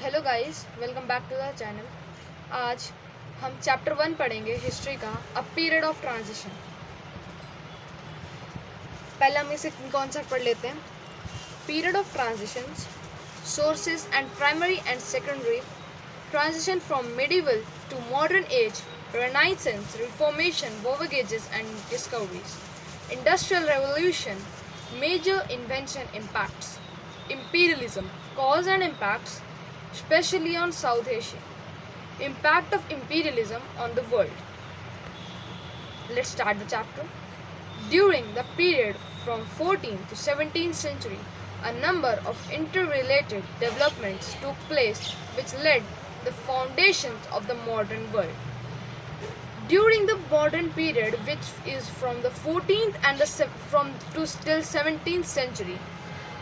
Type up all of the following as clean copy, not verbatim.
Hello guys, welcome back to the channel. आज हम chapter 1 पढ़ेंगे हिस्ट्री का, अ पीरियड ऑफ ट्रांजिशन। पहले हम इसे कॉन्सेप्ट पढ़ लेते हैं। Period of transitions, sources and primary and secondary, transition from medieval to modern age, renaissance, reformation, voyages and discoveries, industrial revolution, major invention impacts, imperialism, cause and impacts, especially on South Asia, impact of imperialism on the world. Let's start the chapter. During the period from 14th to 17th century, a number of interrelated developments took place which led the foundations of the modern world. During the modern period, which is from the 14th and till 17th century,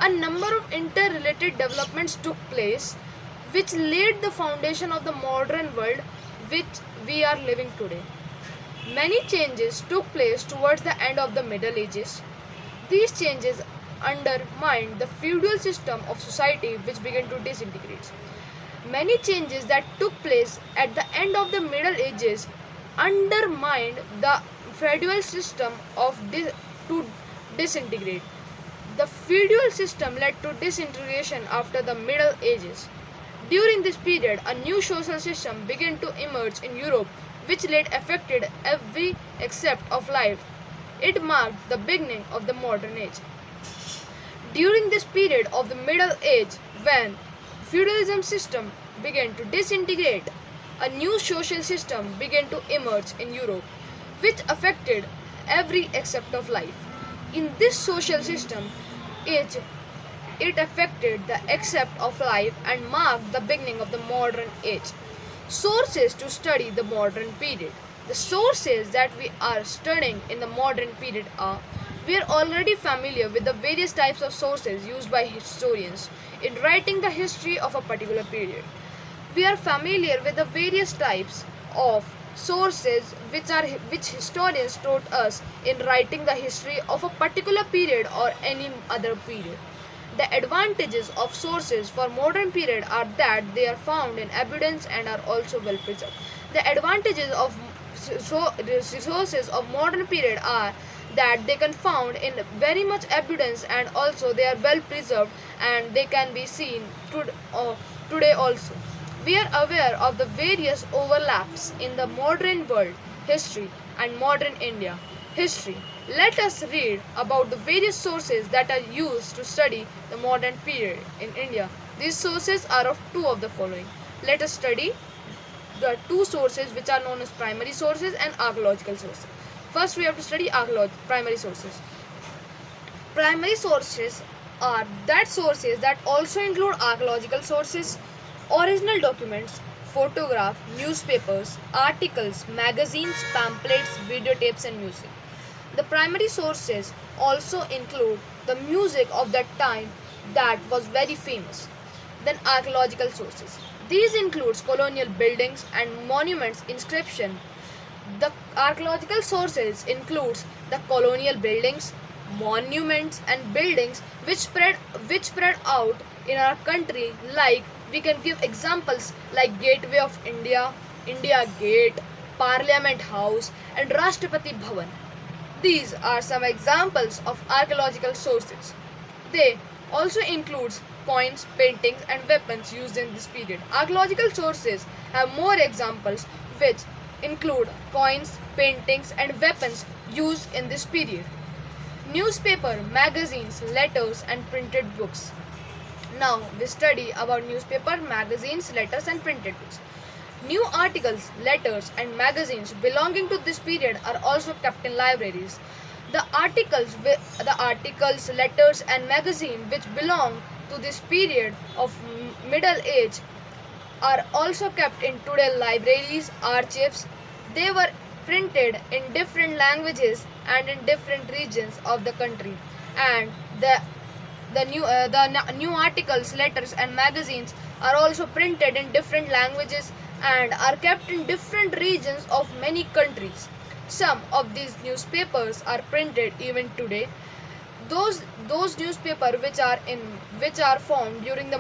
a number of interrelated developments took place which laid the foundation of the modern world which we are living today. Many changes took place towards the end of the Middle Ages. These changes undermined the feudal system of society which began to disintegrate. Many changes that took place at the end of the Middle Ages undermined the feudal system to disintegrate. The feudal system led to disintegration after the Middle Ages. During this period, a new social system began to emerge in Europe, which later affected every aspect of life. It marked the beginning of the modern age. During this period of the Middle Age, when feudalism system began to disintegrate, a new social system began to emerge in Europe, which affected every aspect of life. In this social system, it affected the aspect of life and marked the beginning of the modern age. Sources to study the modern period. The sources that we are studying in the modern period are: we are already familiar with the various types of sources used by historians in writing the history of a particular period. We are familiar with the various types of sources which historians taught us in writing the history of a particular period or any other period. The advantages of sources for modern period are that they are found in abundance and are also well preserved. The advantages of sources of modern period are that they can found in very much abundance and also they are well preserved and they can be seen today also. We are aware of the various overlaps in the modern world history and modern India history. Let us read about the various sources that are used to study the modern period in India. These sources are of two of the following. Let us study the two sources which are known as primary sources and archaeological sources. First, we have to study primary sources. Primary sources are that sources that also include archaeological sources, original documents, photographs, newspapers, articles, magazines, pamphlets, videotapes, and music. The primary sources also include the music of that time that was very famous. Then archaeological sources. These includes colonial buildings and monuments inscription. The archaeological sources includes the colonial buildings, monuments and buildings which spread out in our country. Like we can give examples like Gateway of India, India Gate, Parliament House and Rashtrapati Bhavan. These are some examples of archaeological sources. They also include coins, paintings and weapons used in this period. Archaeological sources have more examples which include coins, paintings and weapons used in this period. Newspaper, magazines, letters and printed books. Now we study about newspaper, magazines, letters and printed books. New articles, letters and magazines belonging to this period are also kept in libraries. The articles, letters and magazines which belong to this period of Middle Age are also kept in today's libraries, archives. They were printed in different languages and in different regions of the country, and the new articles, letters and magazines are also printed in different languages and are kept in different regions of many countries. Some of these newspapers are printed even today. Those newspapers which are found during the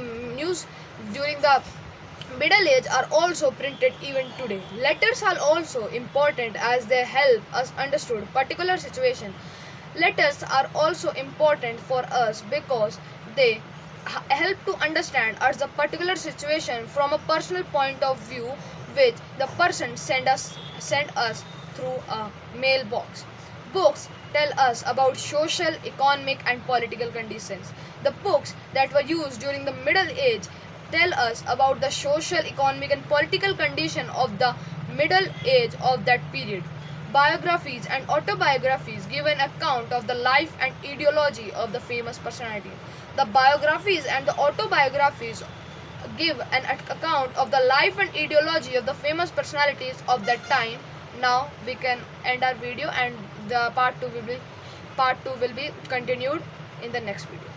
Middle age are also printed even today. Letters are also important as they help us understand particular situation. Letters are also important for us because they help to understand us the particular situation from a personal point of view which the person send us through a mailbox. Books tell us about social, economic, and political conditions. The books that were used during the Middle Age tell us about the social, economic, and political condition of the Middle Age of that period. Biographies and autobiographies give an account of the life and ideology of the famous personality. The biographies and the autobiographies give an account of the life and ideology of the famous personalities of that time. Now we can end our video, and the part 2 will be continued in the next video.